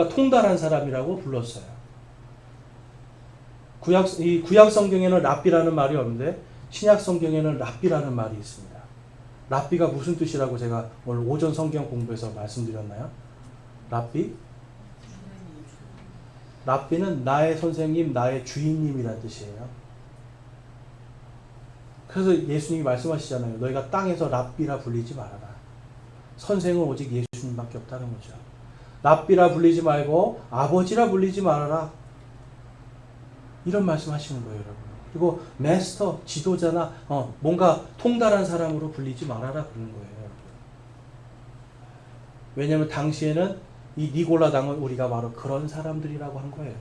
통달한 사람이라고 불렀어요. 구약 성경에는 랍비라는 말이 없는데 신약 성경에는 랍비라는 말이 있습니다. 랍비가 무슨 뜻이라고 제가 오늘 오전 성경 공부에서 말씀드렸나요? 랍비는 나의 선생님, 나의 주인님이라는 뜻이에요. 그래서 예수님이 말씀하시잖아요. 너희가 땅에서 랍비라 불리지 말아라. 선생은 오직 예수님밖에 없다는 거죠. 랍비라 불리지 말고 아버지라 불리지 말아라. 이런 말씀하시는 거예요, 여러분. 그리고 마스터, 지도자나 뭔가 통달한 사람으로 불리지 말아라 그러는 거예요. 왜냐하면 당시에는 이 니골라당은 우리가 바로 그런 사람들이라고 한 거예요.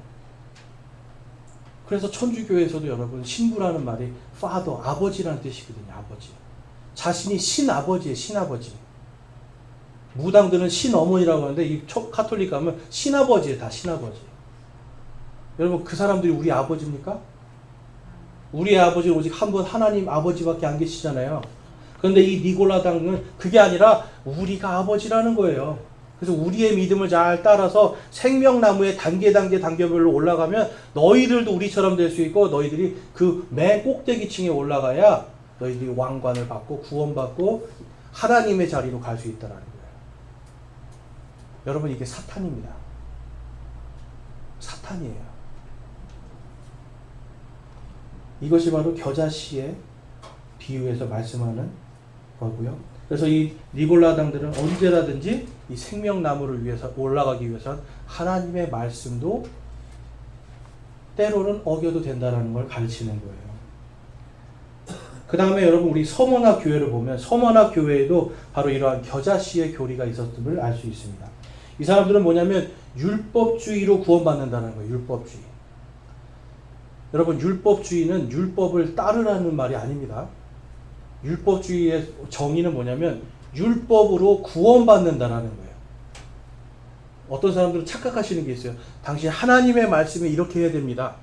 그래서 천주교에서도 여러분 신부라는 말이 father, 아버지라는 뜻이거든요. 아버지. 자신이 신아버지예요. 신아버지. 무당들은 신어머니라고 하는데 이 카톨릭 가면 신아버지예요. 다 신아버지. 여러분 그 사람들이 우리 아버지입니까? 우리의 아버지는 오직 한 분 하나님 아버지밖에 안 계시잖아요. 그런데 이 니골라당은 그게 아니라 우리가 아버지라는 거예요. 그래서 우리의 믿음을 잘 따라서 생명나무의 단계별로 올라가면 너희들도 우리처럼 될 수 있고 너희들이 그 맨 꼭대기층에 올라가야 너희들이 왕관을 받고 구원받고 하나님의 자리로 갈 수 있다는 거예요. 여러분 이게 사탄입니다. 사탄이에요. 이것이 바로 겨자씨의 비유에서 말씀하는 거고요. 그래서 이 니골라당들은 언제라든지 이 생명나무를 위해서 올라가기 위해서는 하나님의 말씀도 때로는 어겨도 된다는 걸 가르치는 거예요. 그 다음에 여러분 우리 서머나 교회를 보면 서머나 교회에도 바로 이러한 겨자씨의 교리가 있었음을 알 수 있습니다. 이 사람들은 뭐냐면 율법주의로 구원받는다는 거예요. 율법주의. 여러분 율법주의는 율법을 따르라는 말이 아닙니다. 율법주의의 정의는 뭐냐면 율법으로 구원받는다라는 거예요. 어떤 사람들은 착각하시는 게 있어요. 당신 하나님의 말씀이 이렇게 해야 됩니다.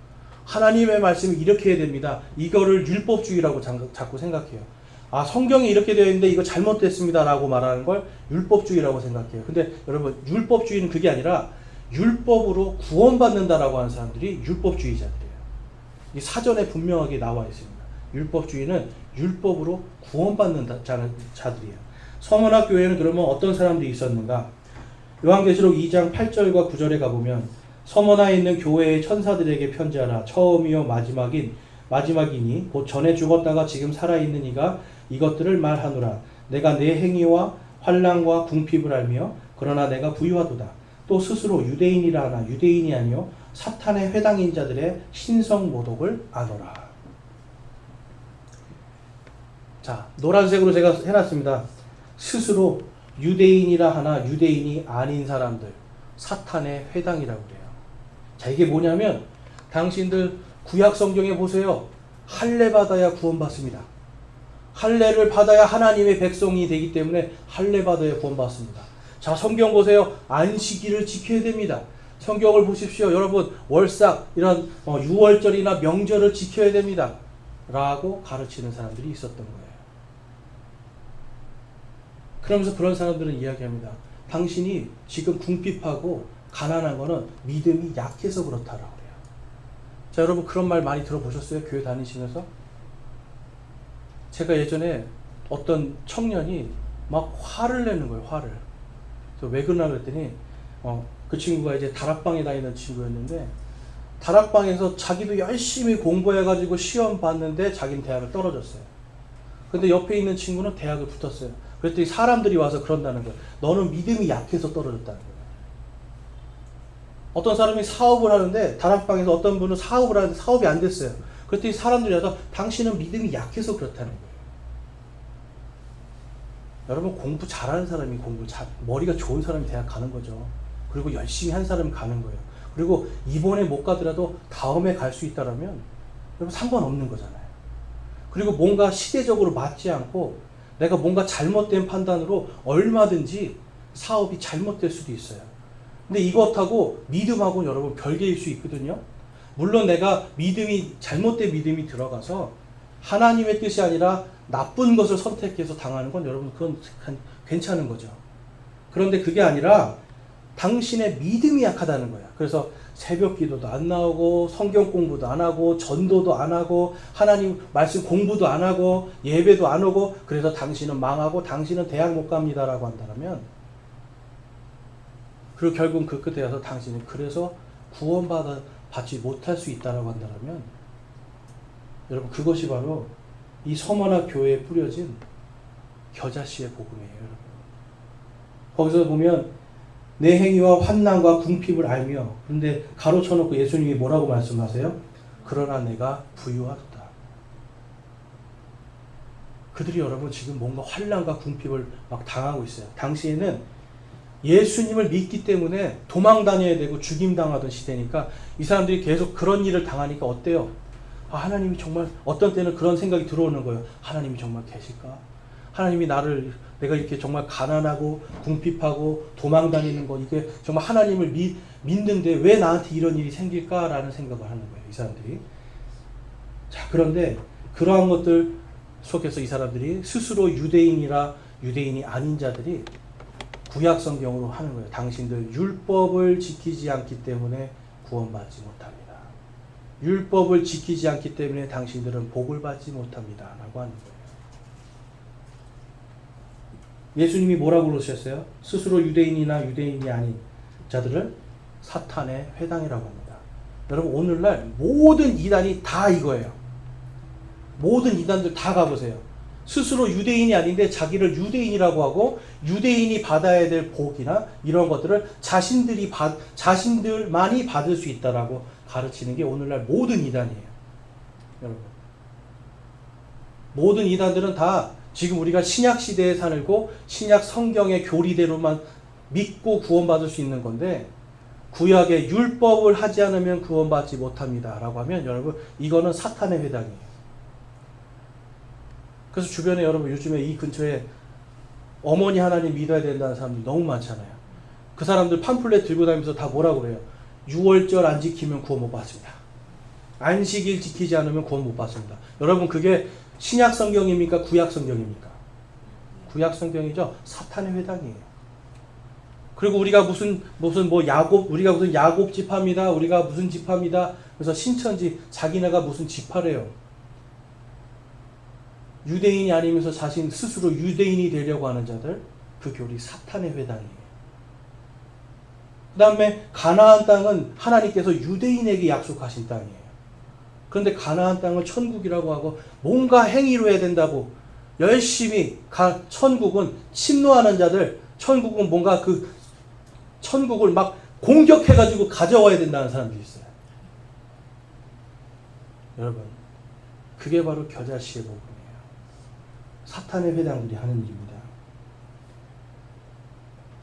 하나님의 말씀이 이렇게 해야 됩니다. 이거를 율법주의라고 자꾸 생각해요. 아 성경에 이렇게 되어 있는데 이거 잘못됐습니다 라고 말하는 걸 율법주의라고 생각해요. 근데 여러분 율법주의는 그게 아니라 율법으로 구원받는다라고 하는 사람들이 율법주의자들이에요. 이 사전에 분명하게 나와 있습니다. 율법주의는 율법으로 구원받는 자들이에요. 서머나 교회는 그러면 어떤 사람들이 있었는가? 요한계시록 2장 8절과 9절에 가보면 서머나에 있는 교회의 천사들에게 편지하라. 처음이요 마지막이니 곧 전에 죽었다가 지금 살아있는 이가 이것들을 말하노라. 내가 내 행위와 환난과 궁핍을 알며 그러나 내가 부유하도다. 또 스스로 유대인이라 하나 유대인이 아니요 사탄의 회당인 자들의 신성 모독을 아노라. 자, 노란색으로 제가 해놨습니다. 스스로 유대인이라 하나 유대인이 아닌 사람들, 사탄의 회당이라고 그래요. 자, 이게 뭐냐면 당신들 구약 성경에 보세요. 할례 받아야 구원받습니다. 할례를 받아야 하나님의 백성이 되기 때문에 할례 받아야 구원받습니다. 자, 성경 보세요. 안식일을 지켜야 됩니다. 성경을 보십시오. 여러분 월삭 이런 유월절이나 명절을 지켜야 됩니다. 라고 가르치는 사람들이 있었던 거예요. 그러면서 그런 사람들은 이야기합니다. 당신이 지금 궁핍하고 가난한 거는 믿음이 약해서 그렇다라고 해요. 자, 여러분 그런 말 많이 들어보셨어요? 교회 다니시면서? 제가 예전에 어떤 청년이 막 화를 내는 거예요. 화를. 그래서 왜 그러나 그랬더니 그 친구가 이제 다락방에 다니는 친구였는데 다락방에서 자기도 열심히 공부해가지고 시험 봤는데 자기는 대학을 떨어졌어요. 근데 옆에 있는 친구는 대학을 붙었어요. 그랬더니 사람들이 와서 그런다는 거예요. 너는 믿음이 약해서 떨어졌다는 거예요. 어떤 사람이 사업을 하는데 다락방에서 어떤 분은 사업을 하는데 사업이 안 됐어요. 그랬더니 사람들이 와서 당신은 믿음이 약해서 그렇다는 거예요. 여러분 공부 잘하는 사람이 머리가 좋은 사람이 대학 가는 거죠. 그리고 열심히 한 사람이 가는 거예요. 그리고 이번에 못 가더라도 다음에 갈 수 있다라면 여러분 상관없는 거잖아요. 그리고 뭔가 시대적으로 맞지 않고 내가 뭔가 잘못된 판단으로 얼마든지 사업이 잘못될 수도 있어요. 근데 이것하고 믿음하고는 여러분 별개일 수 있거든요. 물론 내가 잘못된 믿음이 들어가서 하나님의 뜻이 아니라 나쁜 것을 선택해서 당하는 건 여러분 그건 괜찮은 거죠. 그런데 그게 아니라 당신의 믿음이 약하다는 거야. 그래서 새벽 기도도 안 나오고 성경 공부도 안 하고 전도도 안 하고 하나님 말씀 공부도 안 하고 예배도 안 오고 그래서 당신은 망하고 당신은 대학 못 갑니다라고 한다면 그리고 결국 그 끝에 가서 당신은 그래서 구원받지 못할 수 있다라고 한다면 여러분 그것이 바로 이 서머나 교회에 뿌려진 겨자씨의 복음이에요. 여러분. 거기서 보면 내 행위와 환난과 궁핍을 알며 그런데 가로쳐놓고 예수님이 뭐라고 말씀하세요? 그러나 내가 부유하도다. 그들이 여러분 지금 뭔가 환난과 궁핍을 막 당하고 있어요. 당시에는 예수님을 믿기 때문에 도망 다녀야 되고 죽임당하던 시대니까 이 사람들이 계속 그런 일을 당하니까 어때요? 하나님이 정말 어떤 때는 그런 생각이 들어오는 거예요. 하나님이 정말 계실까? 하나님이 내가 이렇게 정말 가난하고 궁핍하고 도망 다니는 거 이게 정말 하나님을 믿는데 왜 나한테 이런 일이 생길까라는 생각을 하는 거예요. 이 사람들이. 자, 그런데 그러한 것들 속에서 이 사람들이 스스로 유대인이라 유대인이 아닌 자들이 구약 성경으로 하는 거예요. 당신들 율법을 지키지 않기 때문에 구원받지 못합니다. 율법을 지키지 않기 때문에 당신들은 복을 받지 못합니다. 라고 하는 거예요. 예수님이 뭐라고 그러셨어요? 스스로 유대인이나 유대인이 아닌 자들을 사탄의 회당이라고 합니다. 여러분 오늘날 모든 이단이 다 이거예요. 모든 이단들 다 가보세요. 스스로 유대인이 아닌데 자기를 유대인이라고 하고 유대인이 받아야 될 복이나 이런 것들을 자신들만이 받을 수 있다라고 가르치는 게 오늘날 모든 이단이에요. 여러분 모든 이단들은 다 지금 우리가 신약 시대에 살고 신약 성경의 교리대로만 믿고 구원받을 수 있는 건데 구약의 율법을 하지 않으면 구원받지 못합니다 라고 하면 여러분 이거는 사탄의 회당이에요. 그래서 주변에 여러분 요즘에 이 근처에 어머니 하나님 믿어야 된다는 사람들이 너무 많잖아요. 그 사람들 팜플렛 들고 다니면서 다 뭐라고 그래요? 6월절 안 지키면 구원 못 받습니다. 안식일 지키지 않으면 구원 못 받습니다. 여러분 그게 신약 성경입니까? 구약 성경입니까? 구약 성경이죠. 사탄의 회당이에요. 그리고 우리가 무슨 야곱 지파입니다. 우리가 무슨 지파입니다. 그래서 신천지 자기네가 무슨 지파래요. 유대인이 아니면서 자신 스스로 유대인이 되려고 하는 자들 그 교리 사탄의 회당이에요. 그 다음에 가나안 땅은 하나님께서 유대인에게 약속하신 땅이에요. 그런데 가나안 땅을 천국이라고 하고 뭔가 행위로 해야 된다고 열심히 천국은 침노하는 자들 천국은 뭔가 그 천국을 막 공격해가지고 가져와야 된다는 사람들이 있어요. 여러분 그게 바로 겨자씨의 복음이에요. 사탄의 회당들이 하는 일입니다.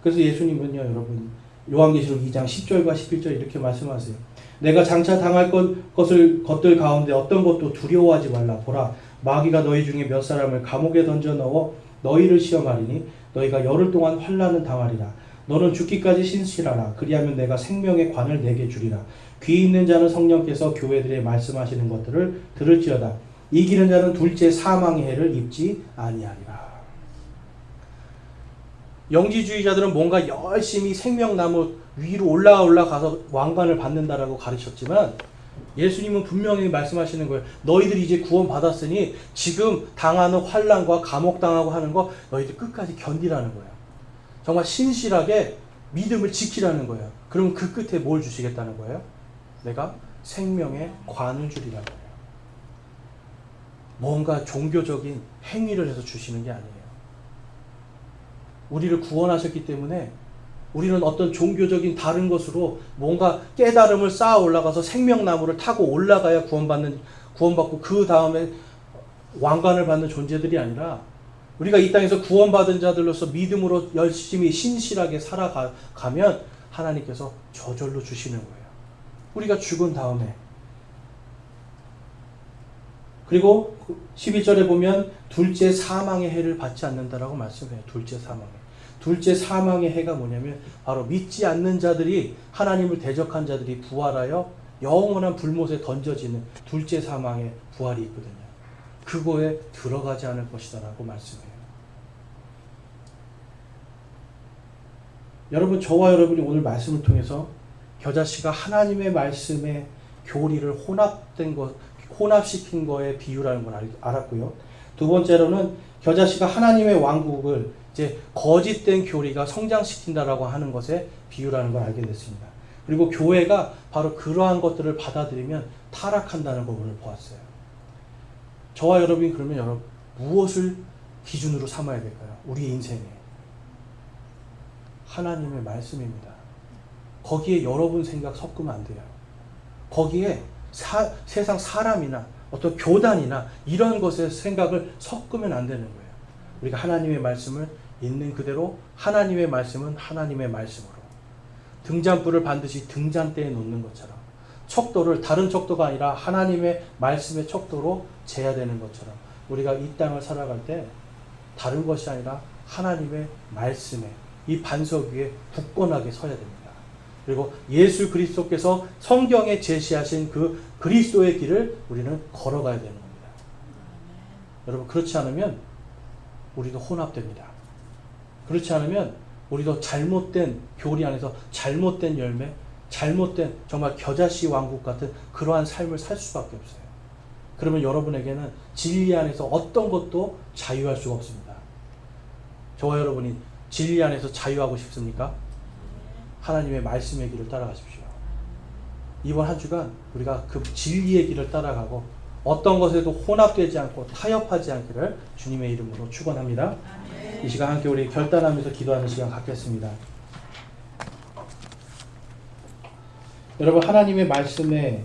그래서 예수님은요 여러분 요한계시록 2장 10절과 11절 이렇게 말씀하세요. 내가 장차 당할 것들 가운데 어떤 것도 두려워하지 말라. 보라 마귀가 너희 중에 몇 사람을 감옥에 던져 넣어 너희를 시험하리니 너희가 열흘 동안 환난을 당하리라. 너는 죽기까지 신실하라. 그리하면 내가 생명의 관을 내게 주리라. 귀 있는 자는 성령께서 교회들에 말씀하시는 것들을 들을지어다. 이기는 자는 둘째 사망의 해를 입지 아니하리라. 영지주의자들은 뭔가 열심히 생명나무 위로 올라가서 왕관을 받는다라고 가르쳤지만 예수님은 분명히 말씀하시는 거예요. 너희들이 이제 구원 받았으니 지금 당하는 환난과 감옥당하고 하는 거 너희들 끝까지 견디라는 거예요. 정말 신실하게 믿음을 지키라는 거예요. 그럼 그 끝에 뭘 주시겠다는 거예요? 내가 생명의 관을 주리라는 거예요. 뭔가 종교적인 행위를 해서 주시는 게 아니에요. 우리를 구원하셨기 때문에 우리는 어떤 종교적인 다른 것으로 뭔가 깨달음을 쌓아 올라가서 생명나무를 타고 올라가야 구원받고 그 다음에 왕관을 받는 존재들이 아니라 우리가 이 땅에서 구원받은 자들로서 믿음으로 열심히 신실하게 살아가면 하나님께서 저절로 주시는 거예요. 우리가 죽은 다음에. 그리고 11절에 보면 둘째 사망의 해를 받지 않는다라고 말씀해요. 둘째 사망의. 둘째 사망의 해가 뭐냐면 바로 믿지 않는 자들이 하나님을 대적한 자들이 부활하여 영원한 불못에 던져지는 둘째 사망의 부활이 있거든요. 그거에 들어가지 않을 것이다 라고 말씀해요. 여러분, 저와 여러분이 오늘 말씀을 통해서 겨자씨가 하나님의 말씀의 교리를 혼합시킨 거에 비유라는 걸 알았고요. 두 번째로는 겨자씨가 하나님의 왕국을 이제 거짓된 교리가 성장시킨다라고 하는 것에 비유라는 걸 알게 됐습니다. 그리고 교회가 바로 그러한 것들을 받아들이면 타락한다는 걸 오늘 보았어요. 저와 여러분이 그러면 여러분 무엇을 기준으로 삼아야 될까요? 우리 인생에 하나님의 말씀입니다. 거기에 여러분 생각 섞으면 안 돼요. 거기에 세상 사람이나 어떤 교단이나 이런 것의 생각을 섞으면 안 되는 거예요. 우리가 하나님의 말씀을 있는 그대로, 하나님의 말씀은 하나님의 말씀으로, 등잔불을 반드시 등잔대에 놓는 것처럼, 척도를 다른 척도가 아니라 하나님의 말씀의 척도로 재야 되는 것처럼 우리가 이 땅을 살아갈 때 다른 것이 아니라 하나님의 말씀에 이 반석 위에 굳건하게 서야 됩니다. 그리고 예수 그리스도께서 성경에 제시하신 그 그리스도의 길을 우리는 걸어가야 되는 겁니다. 여러분, 그렇지 않으면 우리도 혼합됩니다. 그렇지 않으면 우리도 잘못된 교리 안에서 잘못된 열매, 잘못된 정말 겨자씨 왕국 같은 그러한 삶을 살 수밖에 없어요. 그러면 여러분에게는 진리 안에서 어떤 것도 자유할 수가 없습니다. 저와 여러분이 진리 안에서 자유하고 싶습니까? 하나님의 말씀의 길을 따라가십시오. 이번 한 주간 우리가 그 진리의 길을 따라가고 어떤 것에도 혼합되지 않고 타협하지 않기를 주님의 이름으로 축원합니다. 이 시간 함께 우리 결단하면서 기도하는 시간 갖겠습니다. 여러분, 하나님의 말씀에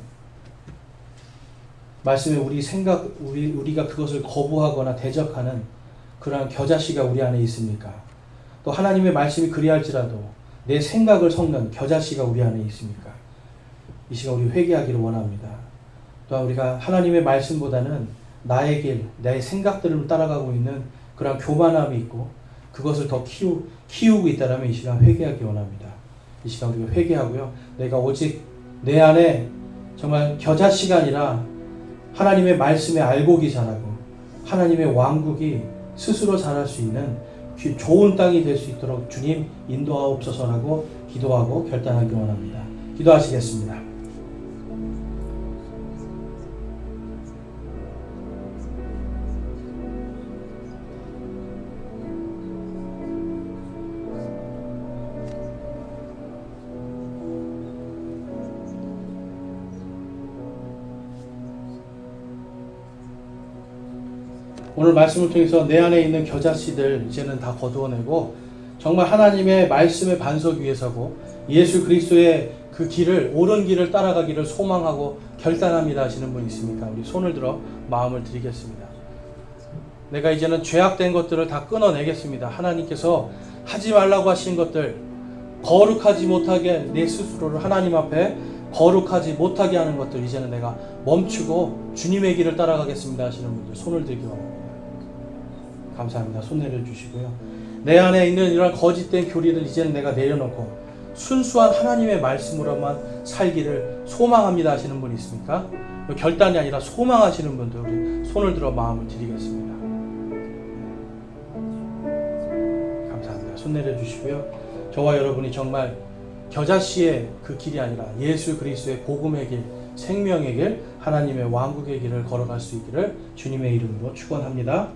우리가 그것을 거부하거나 대적하는 그러한 겨자씨가 우리 안에 있습니까? 또 하나님의 말씀이 그리할지라도 내 생각을 섞는 겨자씨가 우리 안에 있습니까? 이 시간 우리 회개하기를 원합니다. 또한 우리가 하나님의 말씀보다는 나의 길, 나의 생각들을 따라가고 있는 그런 교만함이 있고 그것을 더 키우고 있다면 이 시간 회개하기 원합니다. 이 시간 우리가 회개하고요. 내가 오직 내 안에 정말 겨자씨가 아니라 하나님의 말씀에 알곡이 자라고 하나님의 왕국이 스스로 자랄 수 있는 좋은 땅이 될 수 있도록 주님 인도하옵소서라고 기도하고 결단하기 원합니다. 기도하시겠습니다. 오늘 말씀을 통해서 내 안에 있는 겨자씨들 이제는 다 거두어내고 정말 하나님의 말씀의 반석 위에 서고 예수 그리스도의 그 길을, 옳은 길을 따라가기를 소망하고 결단합니다 하시는 분 있습니까? 우리 손을 들어 마음을 드리겠습니다. 내가 이제는 죄악된 것들을 다 끊어내겠습니다. 하나님께서 하지 말라고 하신 것들, 거룩하지 못하게 내 스스로를 하나님 앞에 거룩하지 못하게 하는 것들 이제는 내가 멈추고 주님의 길을 따라가겠습니다 하시는 분들 손을 들기 원합니다. 감사합니다. 손 내려주시고요. 내 안에 있는 이런 거짓된 교리를 이제는 내가 내려놓고 순수한 하나님의 말씀으로만 살기를 소망합니다 하시는 분이 있습니까? 결단이 아니라 소망하시는 분들 우리 손을 들어 마음을 드리겠습니다. 감사합니다. 손 내려주시고요. 저와 여러분이 정말 겨자씨의 그 길이 아니라 예수 그리스도의 복음의 길, 생명의 길, 하나님의 왕국의 길을 걸어갈 수 있기를 주님의 이름으로 축원합니다.